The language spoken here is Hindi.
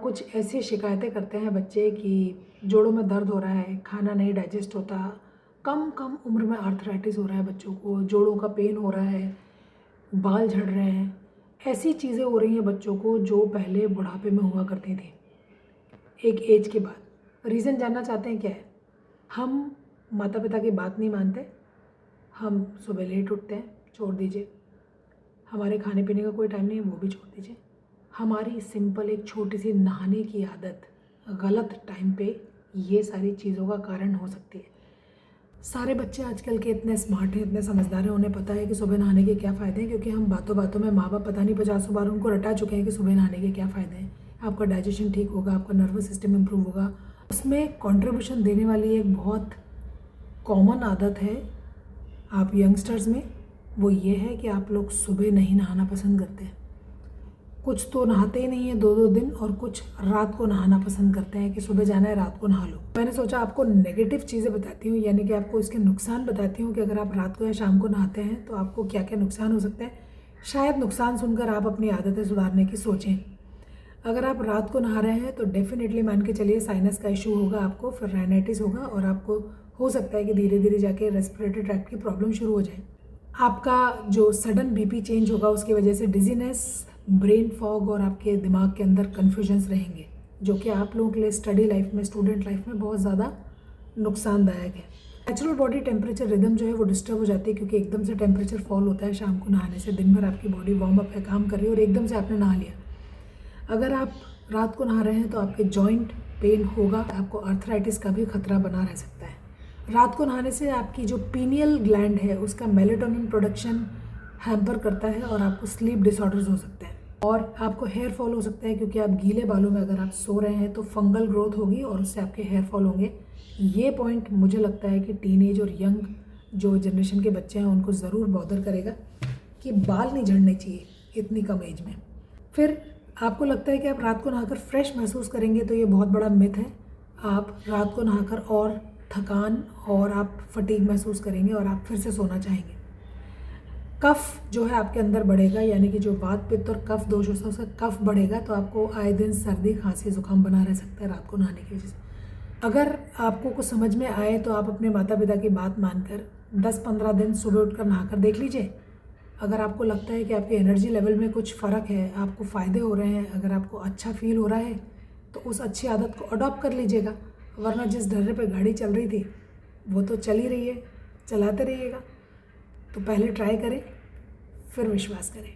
कुछ ऐसी शिकायतें करते हैं बच्चे कि जोड़ों में दर्द हो रहा है, खाना नहीं डाइजेस्ट होता, कम कम उम्र में आर्थराइटिस हो रहा है बच्चों को, जोड़ों का पेन हो रहा है, बाल झड़ रहे हैं। ऐसी चीज़ें हो रही हैं बच्चों को जो पहले बुढ़ापे में हुआ करती थी एक एज के बाद। रीज़न जानना चाहते हैं क्या है? हम माता पिता की बात नहीं मानते, हम सुबह लेट उठते हैं, छोड़ दीजिए। हमारे खाने पीने का कोई टाइम नहीं है, वो भी छोड़ दीजिए। हमारी सिंपल एक छोटी सी नहाने की आदत गलत टाइम पे ये सारी चीज़ों का कारण हो सकती है। सारे बच्चे आजकल के इतने स्मार्ट हैं, इतने समझदार हैं, उन्हें पता है कि सुबह नहाने के क्या फ़ायदे हैं, क्योंकि हम बातों बातों में माँ बाप पता नहीं 50 बार उनको रटा चुके हैं कि सुबह नहाने के क्या फ़ायदे हैं। आपका डाइजेशन ठीक होगा, आपका नर्वस सिस्टम इम्प्रूव होगा। उसमें कंट्रीब्यूशन देने वाली एक बहुत कॉमन आदत है आप यंगस्टर्स में, वो ये है कि आप लोग सुबह नहीं नहाना पसंद करते हैं। कुछ तो नहाते ही नहीं है 2-2 दिन, और कुछ रात को नहाना पसंद करते हैं कि सुबह जाना है रात को नहा लो। मैंने सोचा आपको नेगेटिव चीज़ें बताती हूँ, यानी कि आपको इसके नुकसान बताती हूँ कि अगर आप रात को या शाम को नहाते हैं तो आपको क्या क्या नुकसान हो सकते हैं। शायद नुकसान सुनकर आप अपनी आदतें सुधारने की सोचें। अगर आप रात को नहा रहे हैं तो डेफिनेटली मान के चलिए साइनस का इशू होगा आपको, फिर राइनाइटिस होगा, और आपको हो सकता है कि धीरे धीरे जाके रेस्पिरेटरी ट्रैक्ट की प्रॉब्लम शुरू हो जाए। आपका जो सडन बीपी चेंज होगा उसकी वजह से डिजीनेस, ब्रेन फॉग और आपके दिमाग के अंदर कन्फ्यूजन्स रहेंगे, जो कि आप लोगों के लिए स्टडी लाइफ में, स्टूडेंट लाइफ में बहुत ज़्यादा नुकसानदायक है। नेचुरल बॉडी टेम्परेचर रिदम जो है वो डिस्टर्ब हो जाती है, क्योंकि एकदम से टेम्परेचर फॉल होता है शाम को नहाने से। दिन भर आपकी बॉडी वार्म अप है, काम कर रही है, और एकदम से आपने नहा लिया। अगर आप रात को नहा रहे हैं तो आपके जॉइंट पेन होगा, आपको आर्थराइटिस का भी खतरा बना रह सकता है। रात को नहाने से आपकी जो पीनियल ग्लैंड है उसका मेलेटोनिन प्रोडक्शन हैम्पर करता है, और आपको स्लीप डिसऑर्डर्स हो सकते हैं, और आपको हेयर फॉल हो सकता है, क्योंकि आप गीले बालों में अगर आप सो रहे हैं तो फंगल ग्रोथ होगी और उससे आपके हेयर फॉल होंगे। ये पॉइंट मुझे लगता है कि टीनेज और यंग जो जनरेशन के बच्चे हैं उनको ज़रूर बॉदर करेगा कि बाल नहीं झड़ने चाहिए इतनी कम एज में। फिर आपको लगता है कि आप रात को नहाकर फ्रेश महसूस करेंगे, तो ये बहुत बड़ा मिथ है। आप रात को नहाकर और थकान और आप फटीग महसूस करेंगे और आप फिर से सोना चाहेंगे। कफ जो है आपके अंदर बढ़ेगा, यानी कि जो वात पित्त और कफ दोष हो उसका कफ बढ़ेगा, तो आपको आए दिन सर्दी खांसी जुकाम बना रह सकता है रात को नहाने की वजह से। अगर आपको कुछ समझ में आए तो आप अपने माता पिता की बात मानकर 10-15 दिन सुबह उठकर नहाकर देख लीजिए। अगर आपको लगता है कि आपके एनर्जी लेवल में कुछ फ़र्क है, आपको फ़ायदे हो रहे हैं, अगर आपको अच्छा फील हो रहा है, तो उस अच्छी आदत को अडॉप्ट कर लीजिएगा। वरना जिस ढर्रे पे गाड़ी चल रही थी वो तो चल ही रही है, चलाते रहिएगा। तो पहले ट्राई करें, फिर विश्वास करें।